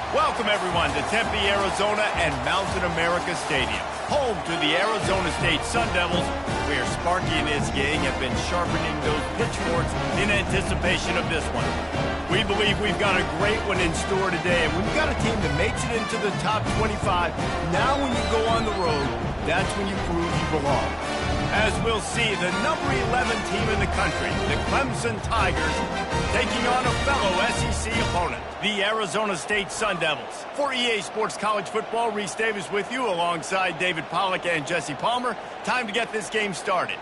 Welcome, everyone, to Tempe, Arizona and Mountain America Stadium, home to the Arizona State Sun Devils, where Sparky and his gang have been sharpening those pitchforks in anticipation of this one. We believe we've got a great one in store today, and when you've got a team that makes it into the top 25, now when you go on the road, that's when you prove you belong. As we'll see, the number 11 team in the country, the Clemson Tigers, taking on a fellow SEC opponent, the Arizona State Sun Devils. For EA Sports College Football, Reese Davis with you alongside David Pollack and Jesse Palmer. Time to get this game started.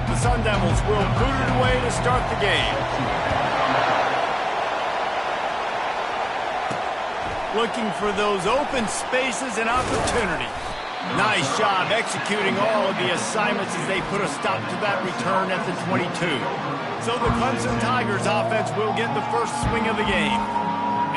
The Sun Devils will boot it away to start the game. Looking for those open spaces and opportunities. Nice job executing all of the assignments as they put a stop to that return at the 22. So the Clemson Tigers offense will get the first swing of the game.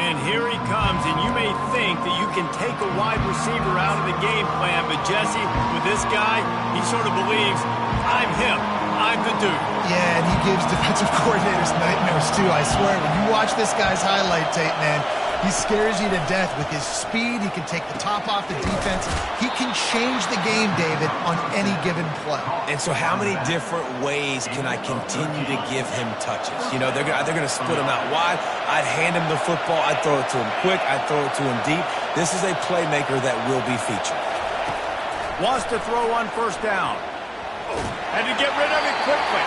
And here he comes, and you may think that you can take a wide receiver out of the game plan, but Jesse, with this guy, he sort of believes, I'm him. I'm the dude. Yeah, and he gives defensive coordinators nightmares, too, I swear. When you watch this guy's highlight tape, man, he scares you to death with his speed. He can take the top off the defense. He can change the game, David, on any given play. And so how many different ways can I continue to give him touches? You know, they're going to split him out wide. I'd hand him the football. I'd throw it to him quick. I'd throw it to him deep. This is a playmaker that will be featured. Wants to throw on first down. And to get rid of it quickly.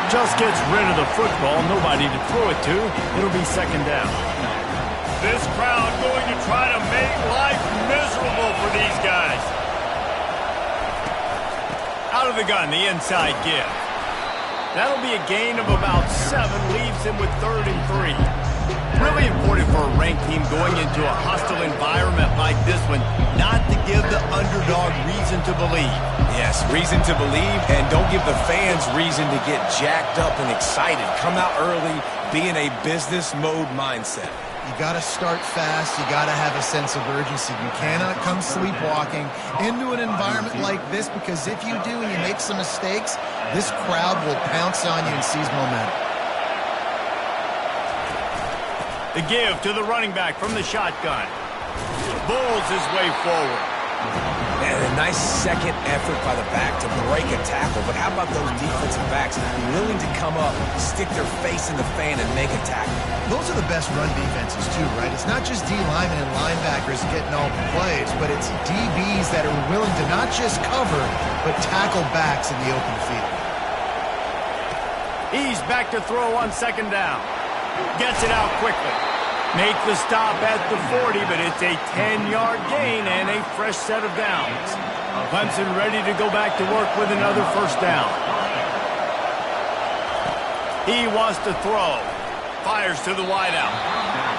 Just gets rid of the football. Nobody to throw it to. It'll be second down. This crowd going to try to make life miserable for these guys. Out of the gun, the inside give. That'll be a gain of about 7, leaves him with 3rd and 3. Really important for a ranked team going into a hostile environment like this one, not to give the underdog reason to believe. Yes, reason to believe, and don't give the fans reason to get jacked up and excited. Come out early, be in a business mode mindset. You got to start fast. You got to have a sense of urgency. You cannot come sleepwalking into an environment like this, because if you do and you make some mistakes, this crowd will pounce on you and seize momentum. The give to the running back from the shotgun. Bulls his way forward. And a nice second effort by the back to break a tackle. But how about those defensive backs willing to come up, stick their face in the fan, and make a tackle? Those are the best run defenses, too, right? It's not just D linemen and linebackers getting all the plays, but it's DBs that are willing to not just cover, but tackle backs in the open field. He's back to throw on second down. Gets it out quickly. Make the stop at the 40, but it's a 10-yard gain and a fresh set of downs. Clemson ready to go back to work with another first down. He wants to throw. Fires to the wideout.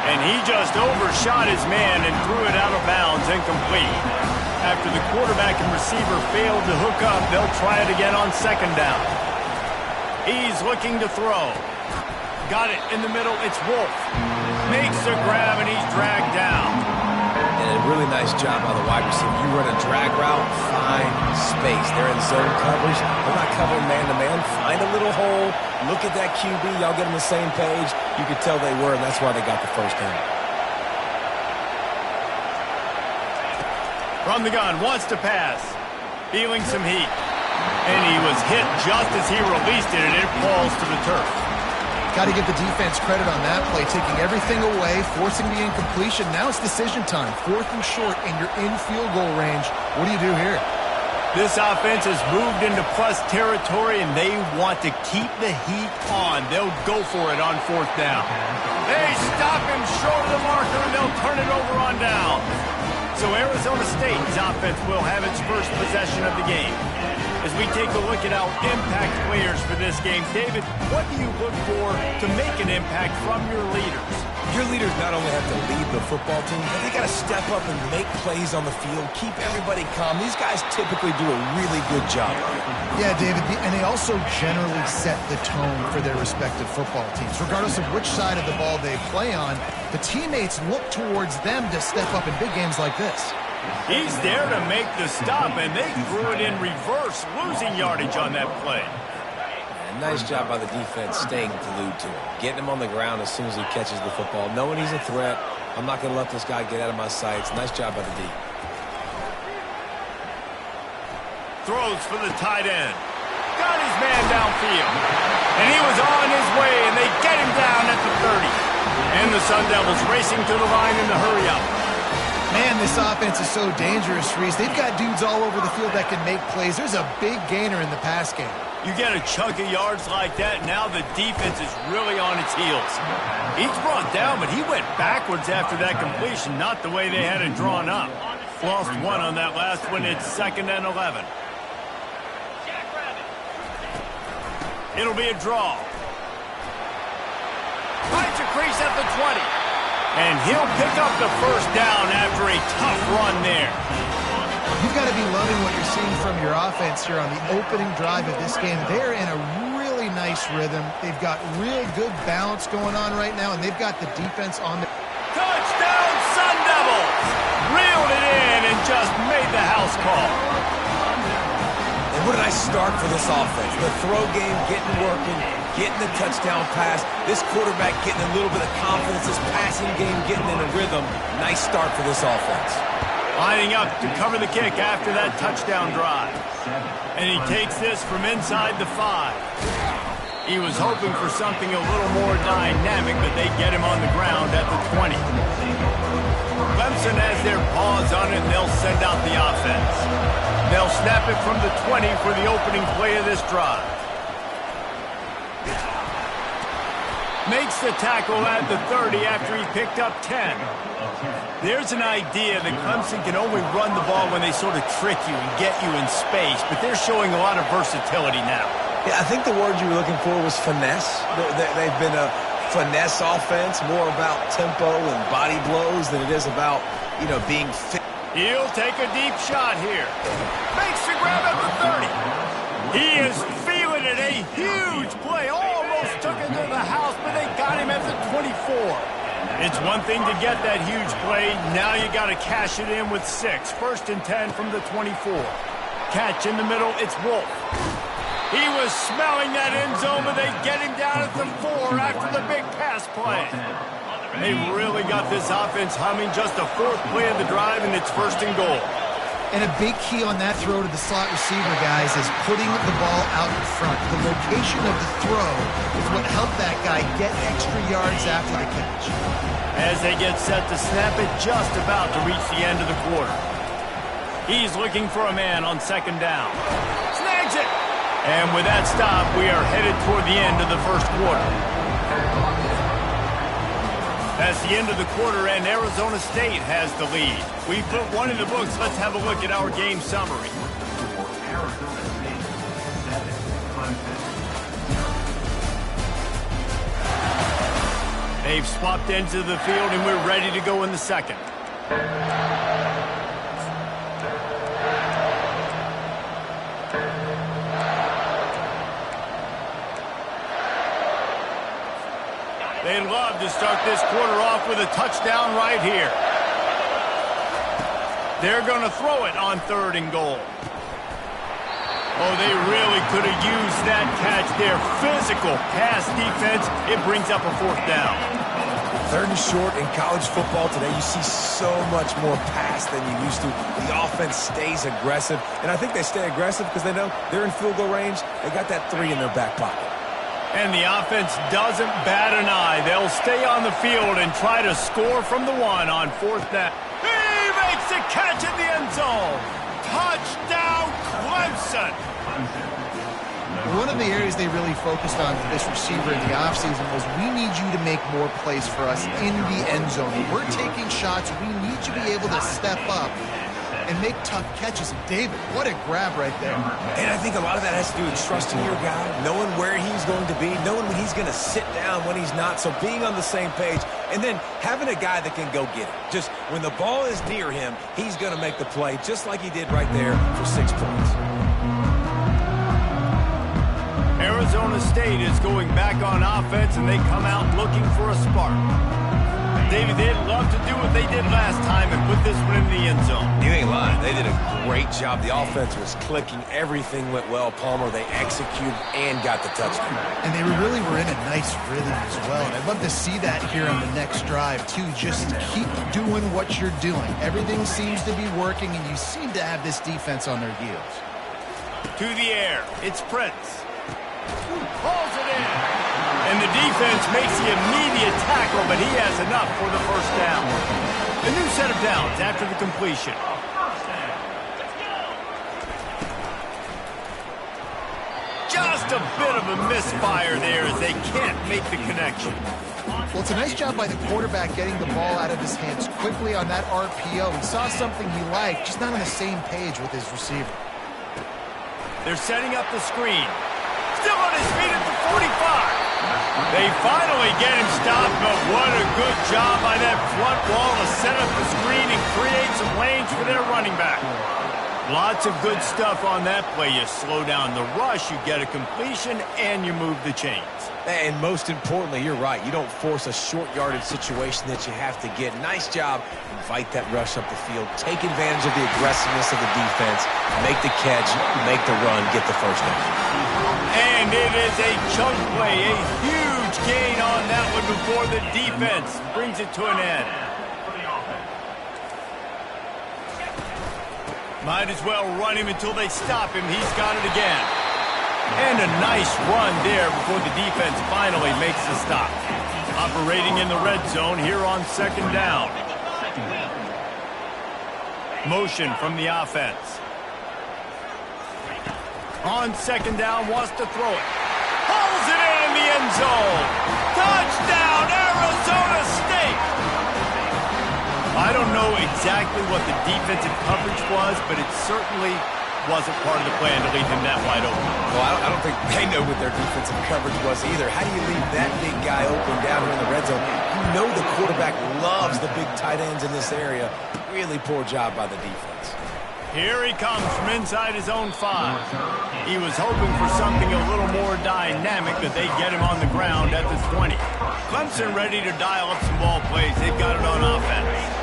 And he just overshot his man and threw it out of bounds, incomplete. After the quarterback and receiver failed to hook up, they'll try it again on second down. He's looking to throw. Got it in the middle. It's Wolf. Makes a grab, and he's dragged down. And a really nice job by the wide receiver. You run a drag route, find space. They're in zone coverage. They're not covering man-to-man. Find a little hole. Look at that QB. Y'all get on the same page. You could tell they were, and that's why they got the first down. From the gun, wants to pass. Feeling some heat. And he was hit just as he released it, and it falls to the turf. Got to give the defense credit on that play, taking everything away, forcing the incompletion. Now it's decision time. 4th and short, and you're in field goal range. What do you do here? This offense has moved into plus territory, and they want to keep the heat on. They'll go for it on 4th down. They stop him short of the marker, and they'll turn it over on down. So Arizona State's offense will have its first possession of the game. As we take a look at our impact players for this game, David, what do you look for to make an impact from your leaders? Your leaders not only have to lead the football team, but they got to step up and make plays on the field, keep everybody calm. These guys typically do a really good job. Yeah, David, and they also generally set the tone for their respective football teams. Regardless of which side of the ball they play on, the teammates look towards them to step up in big games like this. He's there to make the stop, and they threw it in reverse, losing yardage on that play. Nice job by the defense staying glued to him. Getting him on the ground as soon as he catches the football. Knowing he's a threat, I'm not going to let this guy get out of my sights. Nice job by the D. Throws for the tight end. Got his man downfield. And he was on his way, and they get him down at the 30. And the Sun Devils racing to the line in the hurry-up. Man, this offense is so dangerous, Reese. They've got dudes all over the field that can make plays. There's a big gainer in the pass game. You get a chunk of yards like that, now the defense is really on its heels. He's brought down, but he went backwards after that completion, not the way they had it drawn up. Lost one on that last one. It's 2nd and 11. It'll be a draw. Finds a crease at the 20. And he'll pick up the first down after a tough run there. You've got to be loving what you're seeing from your offense here on the opening drive of this game. They're in a really nice rhythm. They've got real good balance going on right now, and they've got the defense on the... Touchdown, Sun Devils! Reeled it in and just made the house call. And what did I start for this offense? The throw game getting working, getting the touchdown pass. This quarterback getting a little bit of confidence. This passing game getting in a rhythm. Nice start for this offense. Lining up to cover the kick after that touchdown drive. And he takes this from inside the 5. He was hoping for something a little more dynamic, but they get him on the ground at the 20. Clemson has their paws on it, and they'll send out the offense. They'll snap it from the 20 for the opening play of this drive. Makes the tackle at the 30 after he picked up 10. There's an idea that Clemson can only run the ball when they sort of trick you and get you in space, but they're showing a lot of versatility now. Yeah, I think the word you were looking for was finesse. They've been a finesse offense, more about tempo and body blows than it is about, being fit. He'll take a deep shot here. Makes the grab at the 30. He is feeling it. A huge play. Almost took it to the house, but they got him at the 24. It's one thing to get that huge play. Now you got to cash it in with 6. 1st and 10 from the 24. Catch in the middle. It's Wolf. He was smelling that end zone, but they get him down at the 4 after the big pass play. They really got this offense humming. Just the 4th play of the drive, and it's 1st and goal. And a big key on that throw to the slot receiver, guys, is putting the ball out in front. The location of the throw is what helped that guy get extra yards after the catch. As they get set to snap it, just about to reach the end of the quarter. He's looking for a man on 2nd down. Snags it! And with that stop, we are headed toward the end of the 1st quarter. That's the end of the quarter, and Arizona State has the lead. We put one in the books. Let's have a look at our game summary. They've swapped ends of the field, and we're ready to go in the 2nd. They'd love to start this quarter off with a touchdown right here. They're going to throw it on 3rd and goal. Oh, they really could have used that catch there. Physical pass defense. It brings up a 4th down. 3rd and short in college football today. You see so much more pass than you used to. The offense stays aggressive, and I think they stay aggressive because they know they're in field goal range. They got that 3 in their back pocket. And the offense doesn't bat an eye. They'll stay on the field and try to score from the 1 on 4th down. He makes a catch in the end zone. Touchdown, Clemson. One of the areas they really focused on for this receiver in the offseason was, we need you to make more plays for us in the end zone. We're taking shots. We need you to be able to step up and make tough catches. David, what a grab right there. And I think a lot of that has to do with trusting your guy, knowing where he's going to be, knowing when he's going to sit down, when he's not. So being on the same page, and then having a guy that can go get it. Just when the ball is near him, he's going to make the play, just like he did right there for 6 points. Arizona State is going back on offense, and they come out looking for a spark. David, they'd love to do what they did last time and put this one in the end zone. You ain't lying. They did a great job. The offense was clicking. Everything went well. Palmer, they executed and got the touchdown. And they really were in a nice rhythm as well. And I'd love to see that here on the next drive, too. Just keep doing what you're doing. Everything seems to be working, and you seem to have this defense on their heels. To the air. It's Prince. Pulls it in. And the defense makes the immediate tackle, but he has enough for the first down. A new set of downs after the completion. Just a bit of a misfire there as they can't make the connection. Well, it's a nice job by the quarterback getting the ball out of his hands quickly on that RPO. He saw something he liked, just not on the same page with his receiver. They're setting up the screen. Still on his feet at the 45. They finally get him stopped, but what a good job by that front wall to set up the screen and create some lanes for their running back. Lots of good stuff on that play. You slow down the rush, you get a completion, and you move the chains. And most importantly, you're right. You don't force a short yardage situation that you have to get. Nice job. Invite that rush up the field. Take advantage of the aggressiveness of the defense. Make the catch, make the run, get the first down. And it is a chunk play, a huge gain on that one before the defense brings it to an end. Might as well run him until they stop him. He's got it again. And a nice run there before the defense finally makes the stop. Operating in the red zone here on second down. Motion from the offense. On second down, wants to throw it. Pulls it in the end zone. Touchdown, Arizona State! I don't know exactly what the defensive coverage was, but it certainly wasn't part of the plan to leave him that wide open. Well, I don't think they know what their defensive coverage was either. How do you leave that big guy open down here in the red zone? You know the quarterback loves the big tight ends in this area. Really poor job by the defense. Here he comes from inside his own 5. He was hoping for something a little more dynamic, but they get him on the ground at the 20. Clemson ready to dial up some ball plays. They've got it on offense.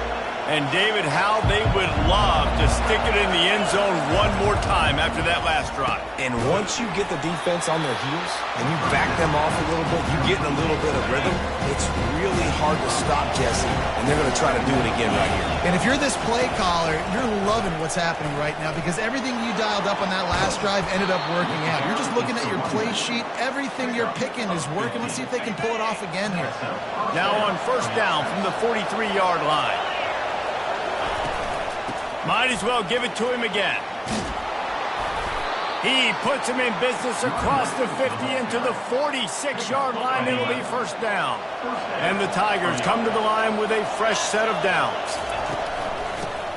And David, how they would love to stick it in the end zone one more time after that last drive. And once you get the defense on their heels and you back them off a little bit, you get in a little bit of rhythm, it's really hard to stop Jesse, and they're going to try to do it again right here. And if you're this play caller, you're loving what's happening right now because everything you dialed up on that last drive ended up working out. You're just looking at your play sheet. Everything you're picking is working. Let's see if they can pull it off again here. Now on first down from the 43-yard line. Might as well give it to him again. He puts him in business across the 50 into the 46-yard line. It'll be first down. And the Tigers come to the line with a fresh set of downs.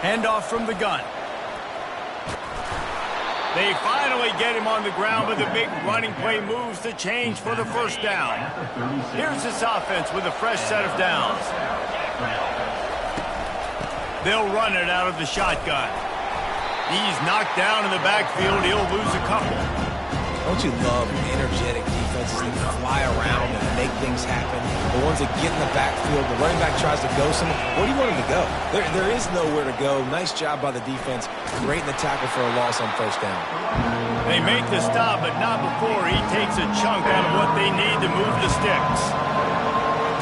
Handoff from the gun. They finally get him on the ground, but the big running play moves the change for the first down. Here's this offense with a fresh set of downs. They'll run it out of the shotgun. He's knocked down in the backfield. He'll lose a couple. Don't you love energetic defenses that fly around and make things happen? The ones that get in the backfield, the running back tries to go somewhere. Where do you want him to go? There is nowhere to go. Nice job by the defense. Great in the tackle for a loss on first down. They make the stop, but not before he takes a chunk out of what they need to move the sticks.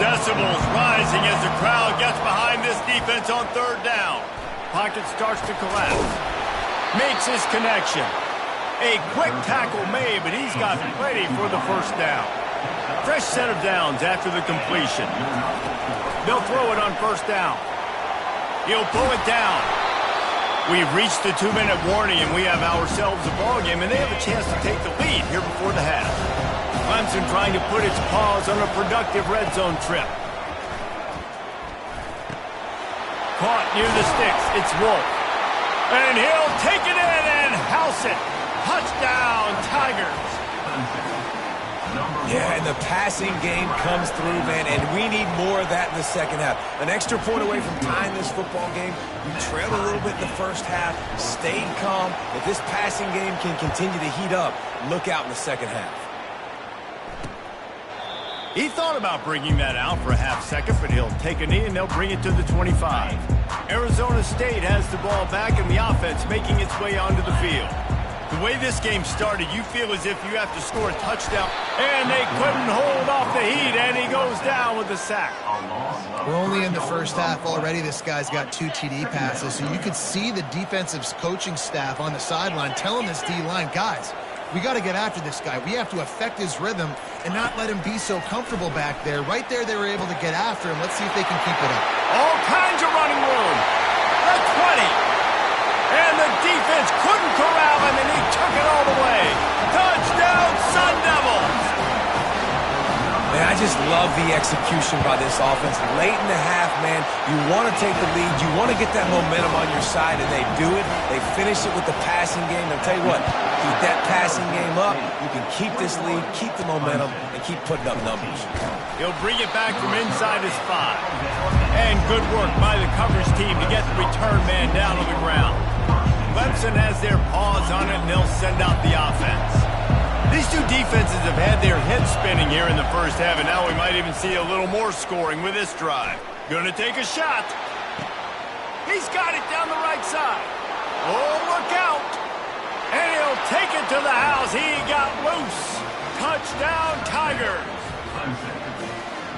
Decibels rising as the crowd gets behind this defense on third down. Pocket starts to collapse. Makes his connection. A quick tackle made, but he's got plenty for the first down. Fresh set of downs after the completion. They'll throw it on first down. He'll pull it down. We've reached the 2-minute warning, and we have ourselves a ball game, and they have a chance to take the lead here before the half. Clemson trying to put its paws on a productive red zone trip. Caught near the sticks. It's Wolf. And he'll take it in and house it. Touchdown, Tigers. Yeah, and the passing game comes through, man, and we need more of that in the second half. An extra point away from tying this football game. You trailed a little bit in the first half, stayed calm. If this passing game can continue to heat up, look out in the second half. He thought about bringing that out for a half second, but he'll take a knee and they'll bring it to the 25. Arizona State has the ball back and the offense making its way onto the field. The way this game started, you feel as if you have to score a touchdown. And they couldn't hold off the heat, and he goes down with the sack. We're only in the first half already. This guy's got 2 TD passes, so you could see the defensive coaching staff on the sideline telling this D-line, guys, we got to get after this guy. We have to affect his rhythm and not let him be so comfortable back there. Right there, they were able to get after him. Let's see if they can keep it up. All kinds of running room. The 20. And the defense couldn't corral him, and he took it all the way. Touchdown, Sun Devils! Man, I just love the execution by this offense. Late in the half, man, you want to take the lead. You want to get that momentum on your side, and they do it. They finish it with the passing game. I'll tell you what, keep that passing game up. You can keep this lead, keep the momentum, and keep putting up numbers. He'll bring it back from inside his 5. And good work by the coverage team to get the return man down on the ground. Clemson has their paws on it, and they'll send out the offense. These two defenses have had their heads spinning here in the first half, and now we might even see a little more scoring with this drive. Gonna take a shot. He's got it down the right side. Oh, look out. And he'll take it to the house. He got loose. Touchdown, Tigers.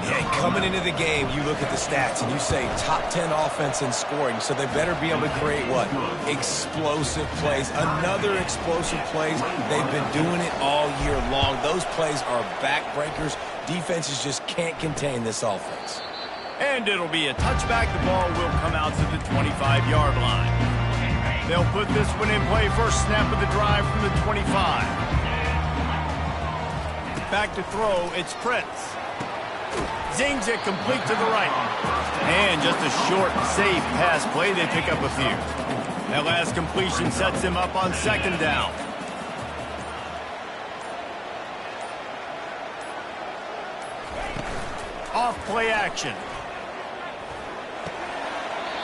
Yeah, coming into the game, you look at the stats and you say top 10 offense in scoring, so they better be able to create what? Explosive plays. Another explosive plays. They've been doing it all year long. Those plays are backbreakers. Defenses just can't contain this offense. And it'll be a touchback. The ball will come out to the 25-yard line. They'll put this one in play. First snap of the drive from the 25. Back to throw, it's Prince. Zings it complete to the right. And just a short, safe pass play. They pick up a few. That last completion sets them up on second down. Off play action.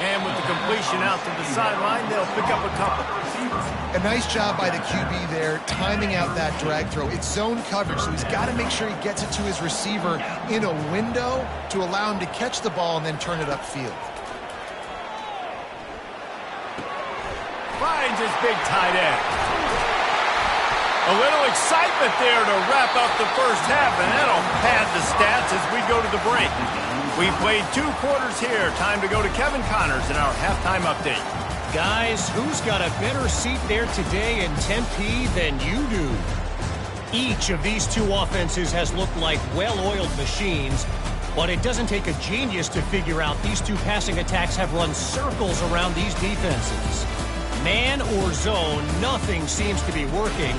And with the completion out to the sideline, they'll pick up a couple. A nice job by the QB there, timing out that drag throw. It's zone coverage, so he's got to make sure he gets it to his receiver in a window to allow him to catch the ball and then turn it upfield. Finds his big tight end. A little excitement there to wrap up the first half, and that'll pad the stats as we go to the break. We played 2 quarters here. Time to go to Kevin Connors in our halftime update. Guys, who's got a better seat there today in Tempe than you do? Each of these two offenses has looked like well-oiled machines, but it doesn't take a genius to figure out these two passing attacks have run circles around these defenses. Man or zone, nothing seems to be working,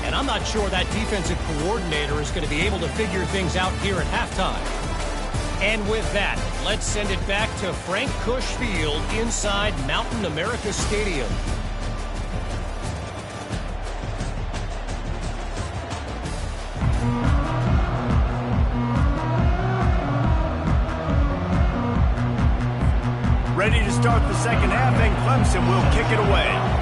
and I'm not sure that defensive coordinator is going to be able to figure things out here at halftime. And with that, let's send it back to Frank Kush Field inside Mountain America Stadium. Ready to start the second half, and Clemson will kick it away.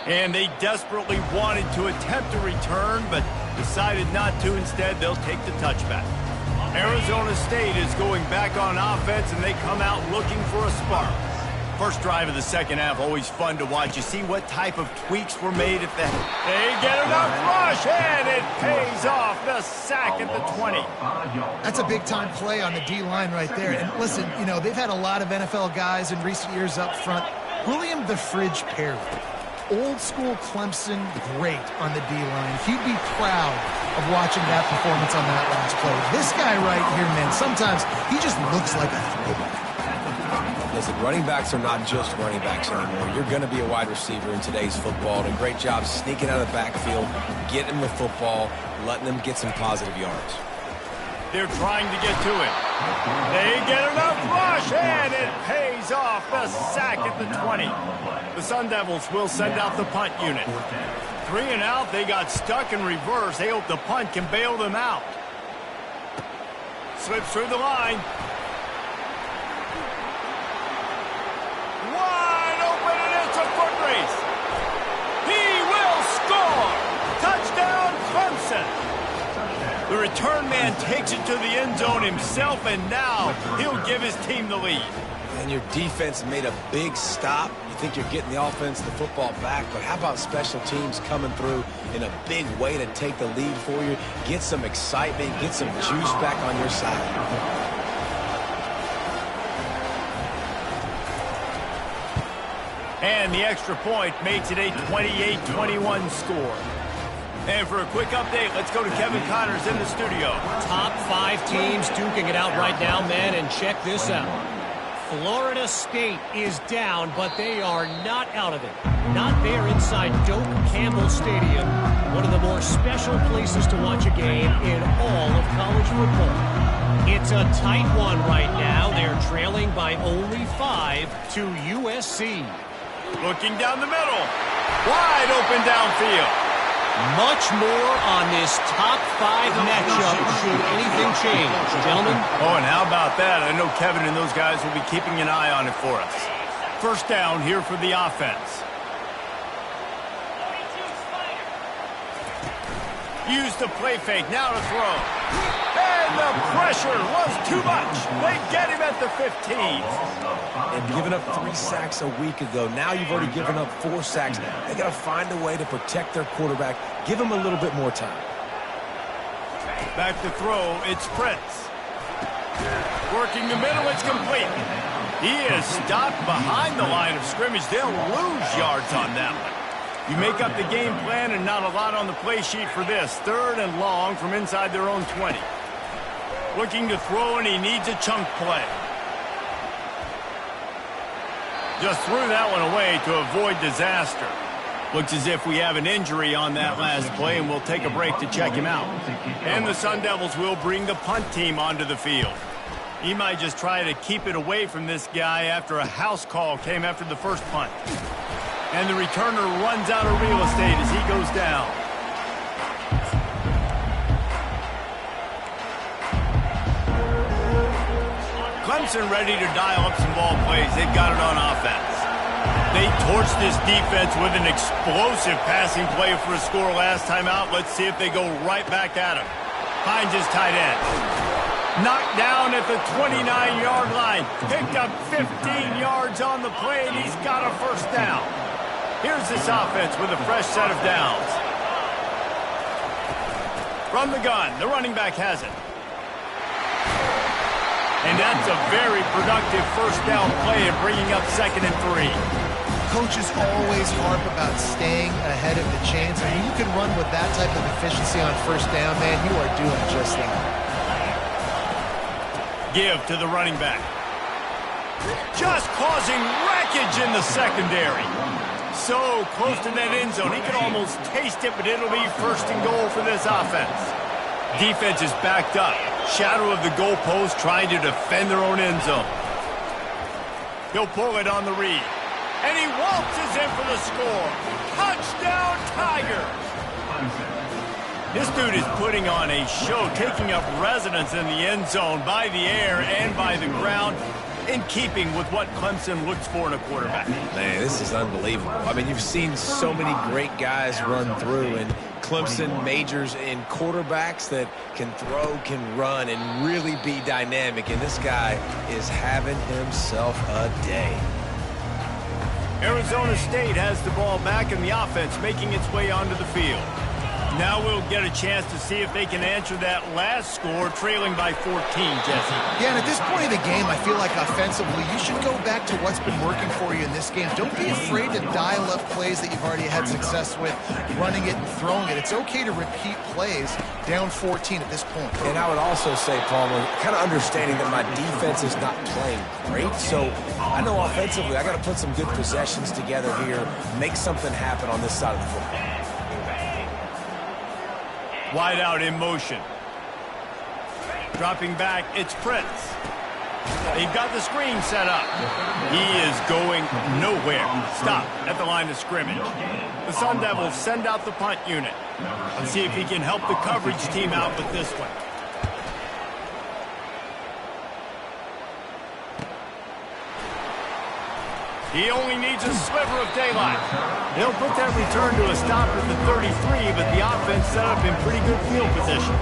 And they desperately wanted to attempt a return, but decided not to. Instead, they'll take the touchback. Arizona State is going back on offense, and they come out looking for a spark. First drive of the second half, always fun to watch. You see what type of tweaks were made at the... They get enough rush, and it pays off. The sack at the 20. That's a big-time play on the D-line right there. And listen, you know, they've had a lot of NFL guys in recent years up front. William the Fridge Perry. Old school Clemson, great on the D-line. He'd be proud of watching that performance on that last play. This guy right here, man, sometimes he just looks like a throwback. Listen, running backs are not just running backs anymore. You're going to be a wide receiver in today's football. And a great job sneaking out of the backfield, getting the football, letting them get some positive yards. They're trying to get to it. They get enough rush, and it pays off. The sack at the 20. The Sun Devils will send out the punt unit. 3 and out. They got stuck in reverse. They hope the punt can bail them out. Slips through the line. Wide open, and it's a foot race. He will The return man takes it to the end zone himself, and now he'll give his team the lead. And your defense made a big stop. You think you're getting the offense, the football back, but how about special teams coming through in a big way to take the lead for you? Get some excitement, get some juice back on your side. And the extra point makes it a 28-21 score. And for a quick update, let's go to Kevin Connors in the studio. Top 5 teams duking it out right now, man, and check this out. Florida State is down, but they are not out of it. Not there inside Doak Campbell Stadium, one of the more special places to watch a game in all of college football. It's a tight one right now. They're trailing by only 5 to USC. Looking down the middle. Wide open downfield. Much more on this top 5 matchup should anything change, gentlemen. Oh, and how about that? I know Kevin and those guys will be keeping an eye on it for us. First down here for the offense. Use the play fake, now to throw. And the pressure was too much. They get him at the 15. And giving up 3 sacks a week ago. Now you've already given up 4 sacks. They got to find a way to protect their quarterback. Give him a little bit more time. Back to throw, it's Prince. Working the middle, it's complete. He is stopped behind the line of scrimmage. They'll lose yards on that one. You make up the game plan and not a lot on the play sheet for this. 3rd and long from inside their own 20. Looking to throw, and he needs a chunk play. Just threw that one away to avoid disaster. Looks as if we have an injury on that last play, and we'll take a break to check him out. And the Sun Devils will bring the punt team onto the field. He might just try to keep it away from this guy after a house call came after the first punt. And the returner runs out of real estate as he goes down. Clemson ready to dial up some ball plays. They've got it on offense. They torched this defense with an explosive passing play for a score last time out. Let's see if they go right back at him. Hines is tight end. Knocked down at the 29-yard line. Picked up 15 yards on the play, and he's got a first down. Here's this offense with a fresh set of downs. From the gun, the running back has it. And that's a very productive first down play and bringing up 2nd and 3. Coaches always harp about staying ahead of the chains. I mean, you can run with that type of efficiency on first down, man. You are doing just that. Give to the running back. Just causing wreckage in the secondary. So close to that end zone. He can almost taste it, but it'll be 1st and goal for this offense. Defense is backed up. Shadow of the goalpost trying to defend their own end zone. He'll pull it on the read. And he waltzes in for the score. Touchdown, Tigers! This dude is putting on a show, taking up residence in the end zone by the air and by the ground, in keeping with what Clemson looks for in a quarterback. Man, this is unbelievable. I mean, you've seen so many great guys run through, and Clemson majors in quarterbacks that can throw, can run, and really be dynamic. And this guy is having himself a day. Arizona State has the ball back in the offense, making its way onto the field. Now we'll get a chance to see if they can answer that last score, trailing by 14, Jesse. Yeah, and at this point of the game, I feel like offensively, you should go back to what's been working for you in this game. Don't be afraid to dial up plays that you've already had success with, running it and throwing it. It's okay to repeat plays down 14 at this point. And I would also say, Palmer, kind of understanding that my defense is not playing great, so I know offensively I got to put some good possessions together here, make something happen on this side of the football. Wide out in motion. Dropping back, it's Prince. They've got the screen set up. He is going nowhere. Stop at the line of scrimmage. The Sun Devils send out the punt unit. Let's see if he can help the coverage team out with this one. He only needs a sliver of daylight. They'll put that return to a stop at the 33, but the offense set up in pretty good field position.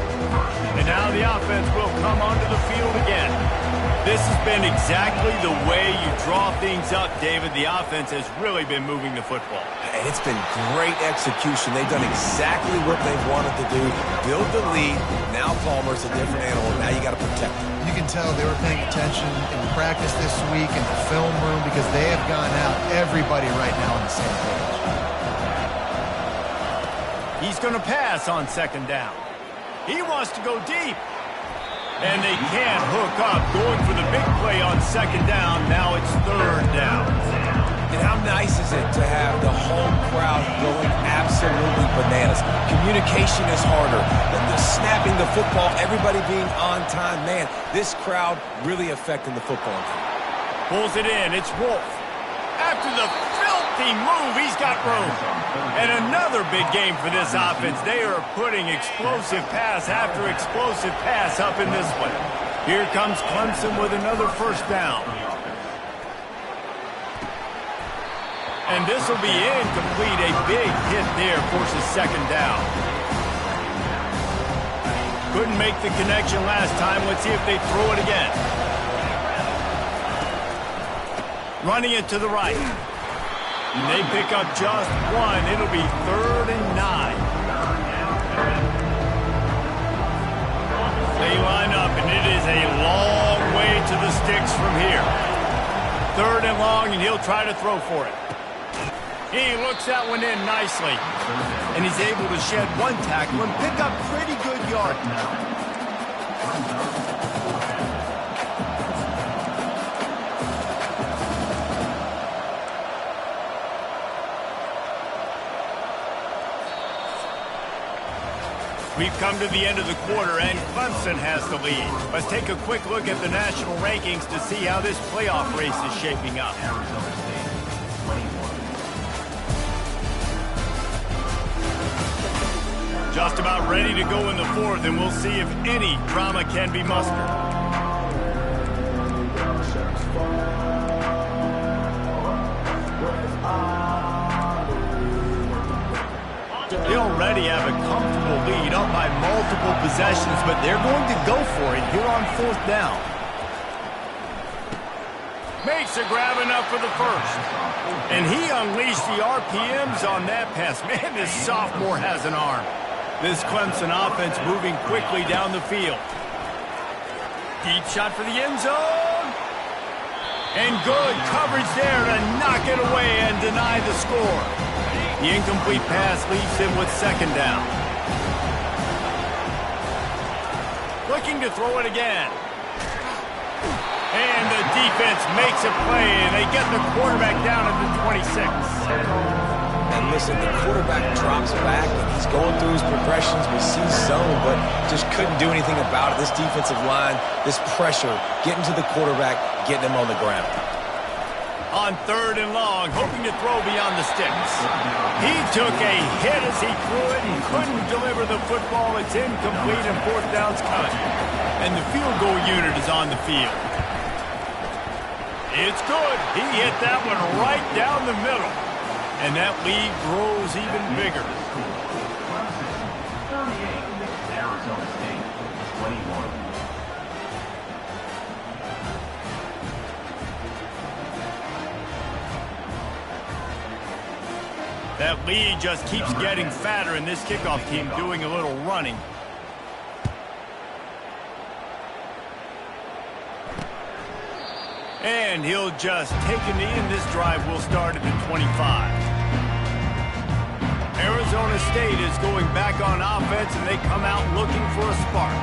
And now the offense will come onto the field again. This has been exactly the way you draw things up, David. The offense has really been moving the football. And it's been great execution. They've done exactly what they've wanted to do. Build the lead. Now Palmer's a different animal. Now you got to protect him. You can tell they were paying attention in practice this week in the film room because they have gone out, everybody right now on the same page. He's going to pass on second down. He wants to go deep. And they can't hook up. Going for the big play on second down. Now it's third down. And how nice is it to have the home crowd going absolutely bananas? Communication is harder. The snapping the football, everybody being on time. Man, this crowd really affecting the football game. Pulls it in. It's Wolf. After the filthy move, he's got room. And another big game for this offense. They are putting explosive pass after explosive pass up in this one. Here comes Clemson with another first down. And this will be incomplete. A big hit there forces second down. Couldn't make the connection last time. Let's see if they throw it again. Running it to the right. And they pick up just one. It'll be 3rd and 9. They line up, and it is a long way to the sticks from here. 3rd and long, and he'll try to throw for it. He looks that one in nicely. And he's able to shed one tackle and pick up pretty good yardage. We've come to the end of the quarter, and Clemson has the lead. Let's take a quick look at the national rankings to see how this playoff race is shaping up. Just about ready to go in the 4th, and we'll see if any drama can be mustered. They already have a comfortable lead up by multiple possessions, but they're going to go for it here on 4th down. Makes a grab enough for the first. And he unleashed the RPMs on that pass. Man, this sophomore has an arm. This Clemson offense moving quickly down the field. Deep shot for the end zone. And good coverage there to knock it away and deny the score. The incomplete pass leaves him with second down. Looking to throw it again. And the defense makes a play, and they get the quarterback down at the 26. And listen, the quarterback drops back, and he's going through his progressions. We see zone, but just couldn't do anything about it. This defensive line, this pressure, getting to the quarterback, getting him on the ground. On 3rd and long, hoping to throw beyond the sticks. He took a hit as he threw it and couldn't deliver the football. It's incomplete, and 4th down's cut. And the field goal unit is on the field. It's good. He hit that one right down the middle. And that lead grows even bigger. 38, Arizona State, 21. That lead just keeps getting fatter, and this kickoff team doing a little running. And he'll just take a knee, and this drive will start at the 25. Arizona State is going back on offense, and they come out looking for a spark.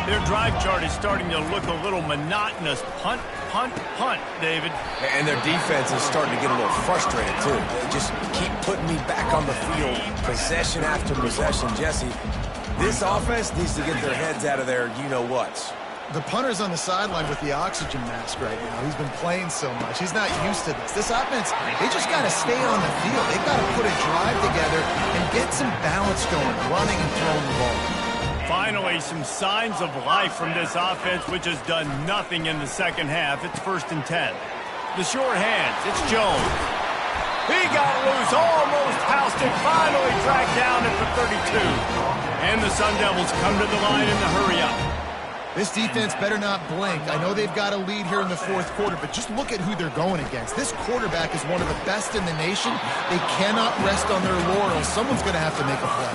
Their drive chart is starting to look a little monotonous. Punt, punt, punt, David. And their defense is starting to get a little frustrated, too. They just keep putting me back on the field, possession after possession. Jesse, this offense needs to get their heads out of their you-know-whats. The punter's on the sideline with the oxygen mask right now. He's been playing so much. He's not used to this. This offense, they just got to stay on the field. They've got to put a drive together and get some balance going, running and throwing the ball. Finally, some signs of life from this offense, which has done nothing in the second half. It's 1st and 10. The short hands, it's Jones. He got loose, almost housed it, finally dragged down at the 32. And the Sun Devils come to the line in the hurry-up. This defense better not blink. I know they've got a lead here in the fourth quarter, but just look at who they're going against. This quarterback is one of the best in the nation. They cannot rest on their laurels. Someone's going to have to make a play.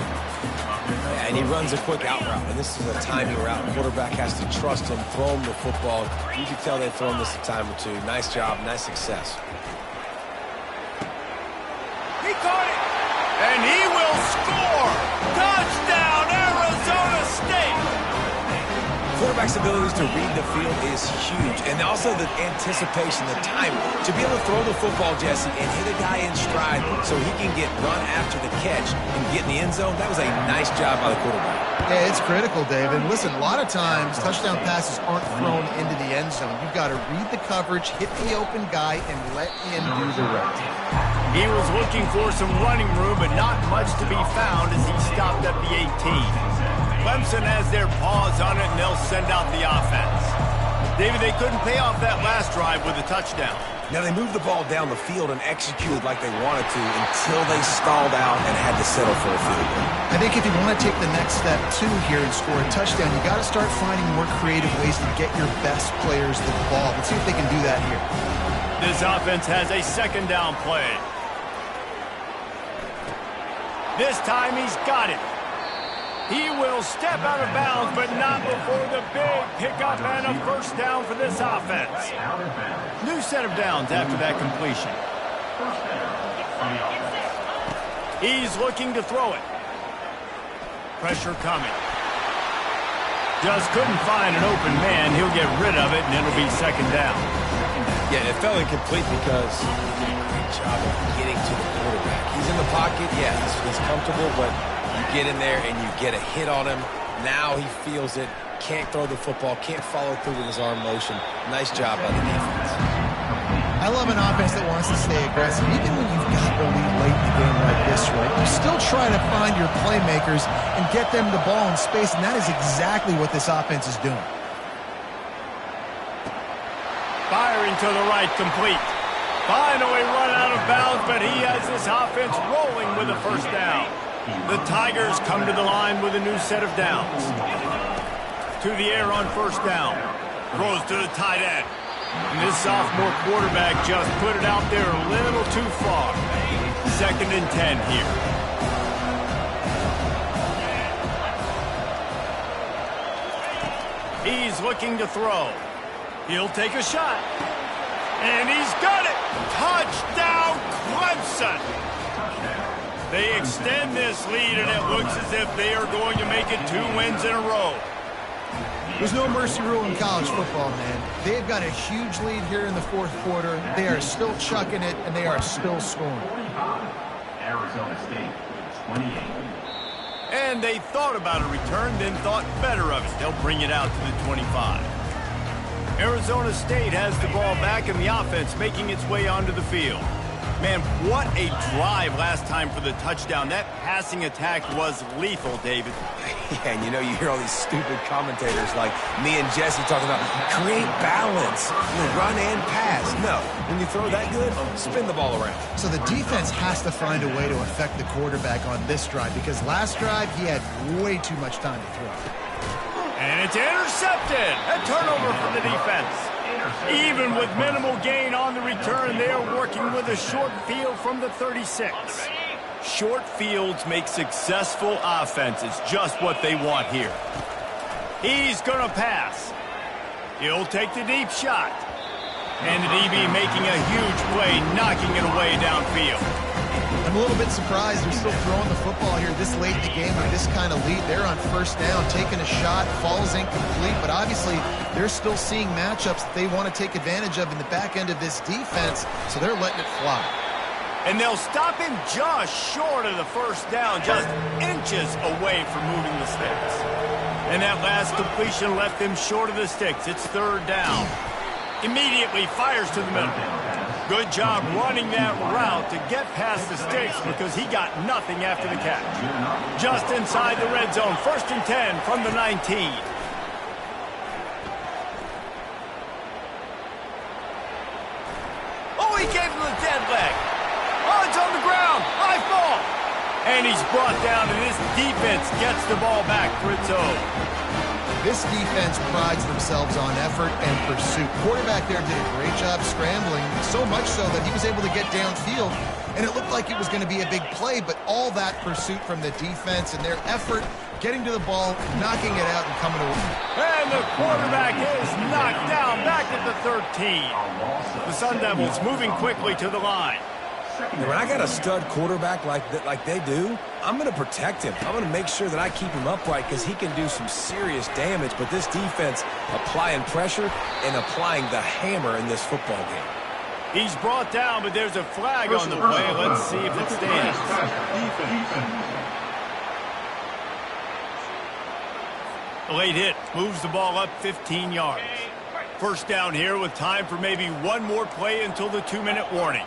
Yeah, and he runs a quick out route, and this is a timing route. The quarterback has to trust him, throw him the football. You can tell they've thrown this a time or two. Nice job, nice success. He caught it, and he will score. Touchdown, Arizona State. Quarterback's abilities to read the field is huge, and also the anticipation, the time to be able to throw the football, Jesse, and hit a guy in stride so he can get run after the catch and get in the end zone. That was a nice job by the quarterback. Yeah, it's critical, Dave. And listen, a lot of times touchdown passes aren't thrown into the end zone. You've got to read the coverage, hit the open guy, and let him do the rest. He was looking for some running room, but not much to be found as he stopped at the 18. Clemson has their paws on it, and they'll send out the offense. David, they couldn't pay off that last drive with a touchdown. Now, they moved the ball down the field and executed like they wanted to until they stalled out and had to settle for a field goal. I think if you want to take the next step, too, here and score a touchdown, you got to start finding more creative ways to get your best players the ball. Let's see if they can do that here. This offense has a second down play. This time he's got it. He will step out of bounds, but not before the big pickup and a first down for this offense. New set of downs after that completion. He's looking to throw it. Pressure coming. Just couldn't find an open man. He'll get rid of it, and it'll be second down. Yeah, it fell incomplete because he did a great job of getting to the quarterback. He's in the pocket, yeah, he's comfortable, but you get in there and you get a hit on him. Now he feels it, can't throw the football, can't follow through with his arm motion. Nice job by the defense. I love an offense that wants to stay aggressive. Even when you've got the lead late in the game like this, right? You still try to find your playmakers and get them the ball in space, and that is exactly what this offense is doing. Firing to the right, complete. Finally run out of bounds, but he has this offense rolling with a first down. The Tigers come to the line with a new set of downs. To the air on first down. Throws to the tight end. And this sophomore quarterback just put it out there a little too far. Second and 10 here. He's looking to throw. He'll take a shot. And he's got it! Touchdown, Clemson! They extend this lead, and it looks as if they are going to make it 2 wins in a row. There's no mercy rule in college football, man. They've got a huge lead here in the fourth quarter. They are still chucking it, and they are still scoring. Arizona State, 28. And they thought about a return, then thought better of it. They'll bring it out to the 25. Arizona State has the ball back, and the offense making its way onto the field. Man, what a drive last time for the touchdown. That passing attack was lethal, David. Yeah, and you know, you hear all these stupid commentators like me and Jesse talking about create balance, run and pass. No, when you throw that good, spin the ball around. So the defense has to find a way to affect the quarterback on this drive, because last drive he had way too much time to throw. And it's intercepted. A turnover for the defense. Even with minimal gain on the return, they are working with a short field from the 36. Short fields make successful offenses, just what they want here. He's going to pass. He'll take the deep shot. And the DB making a huge play, knocking it away downfield. I'm a little bit surprised they're still throwing the football here this late in the game with this kind of lead. They're on first down, taking a shot, falls incomplete, but obviously they're still seeing matchups that they want to take advantage of in the back end of this defense, so they're letting it fly. And they'll stop him just short of the first down, just inches away from moving the sticks. And that last completion left them short of the sticks. It's third down. Immediately fires to the middle. Good job running that route to get past the sticks because he got nothing after the catch. Just inside the red zone, first and 10 from the 19. he gave him the dead leg. Oh, it's on the ground. High fall. And he's brought down, and this defense gets the ball back for its own. This defense prides themselves on effort and pursuit. Quarterback there did a great job scrambling, so much so that he was able to get downfield, and it looked like it was going to be a big play, but all that pursuit from the defense and their effort getting to the ball, knocking it out, and coming away. And the quarterback is knocked down back at the 13. The Sun Devils moving quickly to the line. And when I got a stud quarterback like they do, I'm going to protect him. I'm going to make sure that I keep him upright because he can do some serious damage. But this defense applying pressure and applying the hammer in this football game. He's brought down, but there's a flag on the play. Let's see if it stands. A late hit moves the ball up 15 yards. First down here with time for maybe one more play until the 2-minute warning.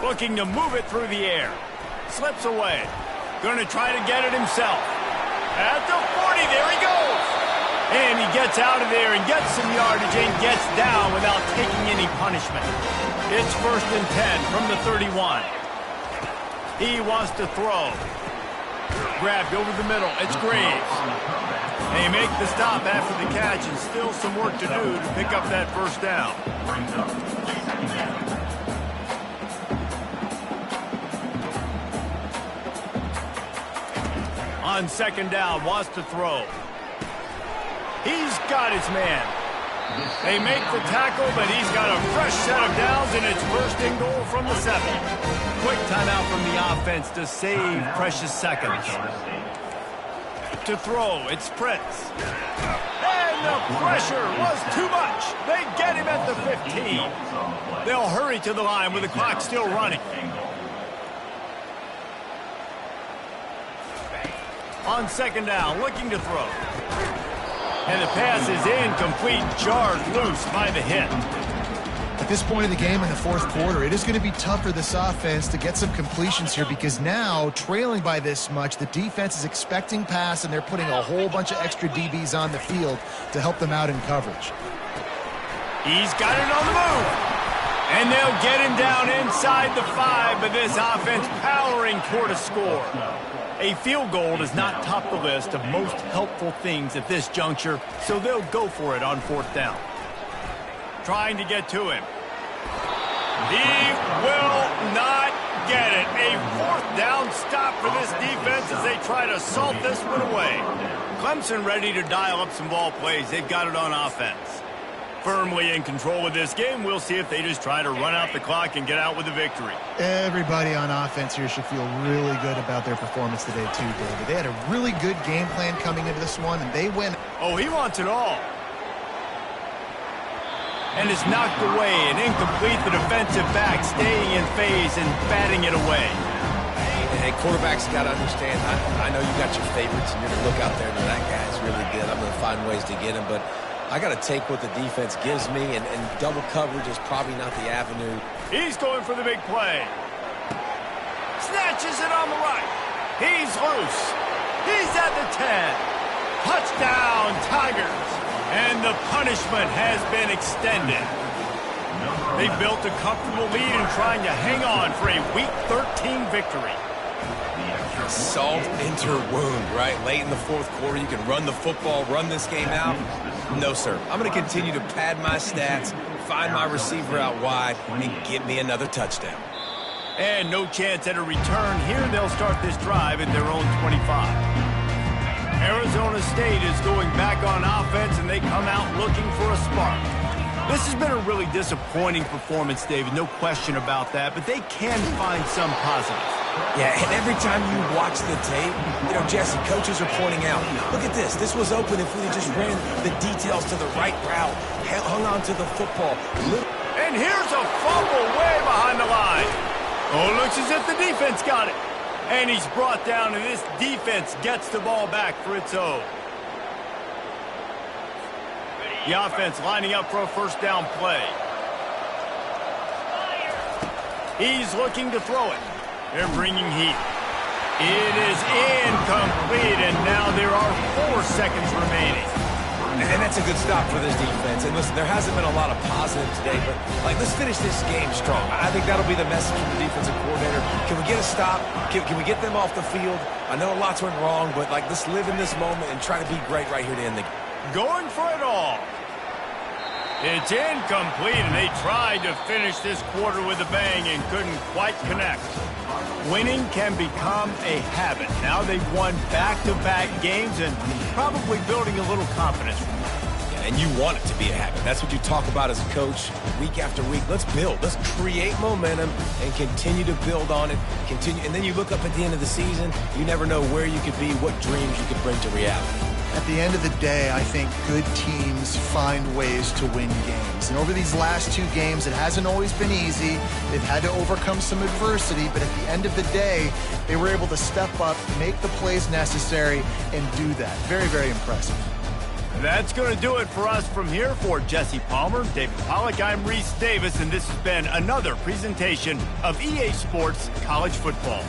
Looking to move it through the air. Slips away. Going to try to get it himself. At the 40, there he goes. And he gets out of there and gets some yardage and gets down without taking any punishment. It's 1st and 10 from the 31. He wants to throw. Grabbed over the middle. It's Graves. They make the stop after the catch, and still some work to do to pick up that first down. On 2nd down, wants to throw. He's got his man. They make the tackle, but he's got a fresh set of downs, and it's 1st and goal from the 7. Quick timeout from the offense to save precious seconds. To throw, it's Prince. And the pressure was too much. They get him at the 15. They'll hurry to the line with the clock still running. On 2nd down, looking to throw. And the pass is incomplete, jarred loose by the hit. At this point of the game in the 4th quarter, it is going to be tough for this offense to get some completions here because now, trailing by this much, the defense is expecting pass, and they're putting a whole bunch of extra DBs on the field to help them out in coverage. He's got it on the move. And they'll get him down inside the 5, but this offense powering toward a score. A field goal does not top the list of most helpful things at this juncture, so they'll go for it on 4th down. Trying to get to him. He will not get it. A 4th down stop for this defense as they try to salt this one away. Clemson ready to dial up some ball plays. They've got it on offense. Firmly in control of this game. We'll see if they just try to run out the clock and get out with a victory. Everybody on offense here should feel really good about their performance today too, David. They had a really good game plan coming into this one, and they win. Oh, he wants it all. And it's knocked away and incomplete. The defensive back staying in phase and batting it away. Hey, quarterbacks got to understand, I know you got your favorites, and you're going to look out there and that guy's really good. I'm going to find ways to get him, but I got to take what the defense gives me, and double coverage is probably not the avenue. He's going for the big play. Snatches it on the right. He's loose. He's at the 10. Touchdown, Tigers. And the punishment has been extended. They built a comfortable lead and trying to hang on for a Week 13 victory. Salt into wound, right? Late in the 4th quarter, you can run the football, run this game out. No, sir. I'm going to continue to pad my stats, find my receiver out wide, and get me another touchdown. And no chance at a return here. They'll start this drive at their own 25. Arizona State is going back on offense, and they come out looking for a spark. This has been a really disappointing performance, David, no question about that, but they can find some positives. Yeah, and every time you watch the tape, Jesse, coaches are pointing out, look at this. This was open if we just ran the details to the right route, hung on to the football. And here's a fumble way behind the line. Oh, looks as if the defense got it. And he's brought down, and this defense gets the ball back for its own. The offense lining up for a 1st down play. He's looking to throw it. They're bringing heat. It is incomplete, and now there are 4 seconds remaining. And that's a good stop for this defense. And listen, there hasn't been a lot of positive today, but let's finish this game strong. I think that'll be the message from the defensive coordinator. Can we get a stop? Can we get them off the field? I know lots went wrong, but let's live in this moment and try to be great right here to end the game. Going for it all. It's incomplete, and they tried to finish this quarter with a bang and couldn't quite connect. Winning can become a habit. Now they've won back-to-back games and probably building a little confidence. Yeah, and you want it to be a habit. That's what you talk about as a coach week after week. Let's build. Let's create momentum and continue to build on it. And then you look up at the end of the season, you never know where you could be, what dreams you could bring to reality. At the end of the day, I think good teams find ways to win games. And over these last 2 games, it hasn't always been easy. They've had to overcome some adversity, but at the end of the day, they were able to step up, make the plays necessary, and do that. Very, very impressive. That's going to do it for us from here. For Jesse Palmer, David Pollack, I'm Reese Davis, and this has been another presentation of EA Sports College Football.